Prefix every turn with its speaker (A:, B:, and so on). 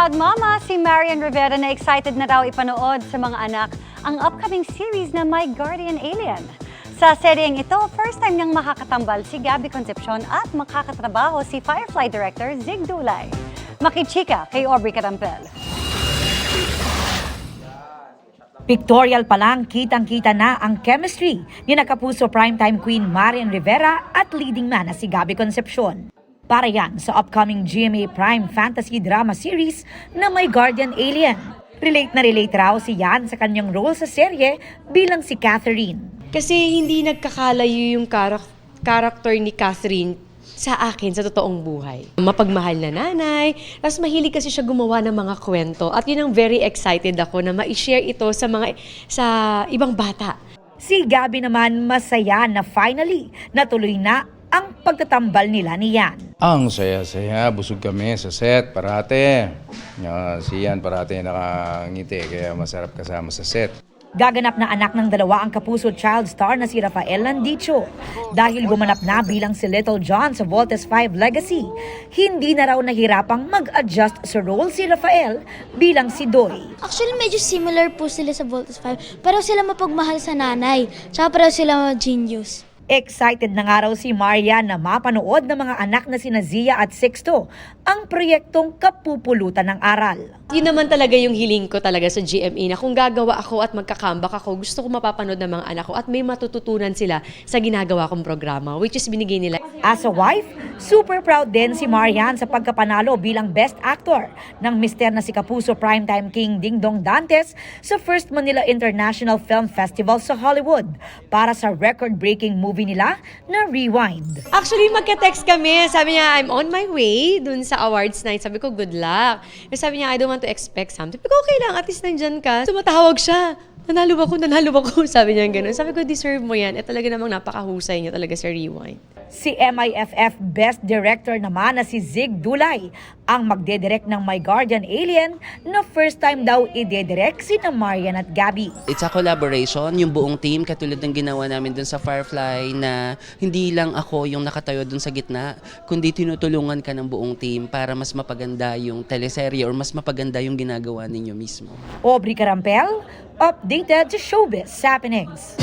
A: Proud mama si Marian Rivera na excited na raw ipanood sa mga anak ang upcoming series na My Guardian Alien. Sa seryeng ito, first time niyang makakatambal si Gabby Concepcion at makakatrabaho si Firefly director Zig Dulay. Makichika kay Aubrey Carampel.
B: Pictorial pa lang, kitang-kita na ang chemistry ni nakapuso primetime queen Marian Rivera at leading man na si Gabby Concepcion. Para yan sa upcoming GMA Prime Fantasy Drama Series na My Guardian Alien. Relate na relate raw si Yan sa kanyang role sa serye bilang si Catherine.
C: Kasi hindi nagkakalayo yung character ni Catherine sa akin, sa totoong buhay. Mapagmahal na nanay, tapos mahilig kasi siya gumawa ng mga kwento. At yun ang very excited ako na ma-share ito sa ibang bata.
B: Si Gabby naman masaya na finally natuloy na ang pagtatambal nila ni Yan.
D: Ang saya-saya, busog kami sa set parate. Si Yan parate nakangiti kaya masarap kasama sa set.
B: Gaganap na anak ng dalawa ang kapuso child star na si Rafael Landicho. Dahil gumanap na bilang si Little John sa Voltes 5 Legacy, hindi na raw nahirapang mag-adjust sa role si Rafael bilang si Doy.
E: Actually, medyo similar po sila sa Voltes 5. Pero sila mapagmahal sa nanay. Tsaka pero sila genius.
B: Excited na nga raw si Marian na mapanood ng mga anak na sina Zia at Sixto ang proyektong kapupulutan ng aral.
C: Yun naman talaga yung hiling ko talaga sa GMA na kung gagawa ako at magka-comeback ako, gusto ko mapapanood ng mga anak ko at may matututunan sila sa ginagawa kong programa, which is binigay nila.
B: As a wife, super proud din si Marian sa pagkapanalo bilang Best Actor ng mister na si Kapuso Primetime King Ding Dong Dantes sa First Manila International Film Festival sa Hollywood para sa record-breaking movie nila na Rewind.
C: Actually, magka-text kami. Sabi niya, I'm on my way dun sa awards night. Sabi ko, good luck. Sabi niya, I don't want to expect something. Sabi ko, okay lang, at least nandyan ka. Tumatawag siya. Nanalo ako. Sabi niya gano'n. Sabi ko, deserve mo yan. Talaga namang napakahusay niya talaga sa Rewind.
B: Si MIFF Best Director naman na si Zig Dulay ang magdedirect ng My Guardian Alien na first time daw idedirect sina Marian at Gabby.
F: It's a collaboration, yung buong team, katulad ng ginawa namin dun sa Firefly na hindi lang ako yung nakatayo dun sa gitna, kundi tinutulungan ka ng buong team para mas mapaganda yung teleserye or mas mapaganda yung ginagawa ninyo mismo.
B: Aubrey Carampel, updated to Showbiz Happenings.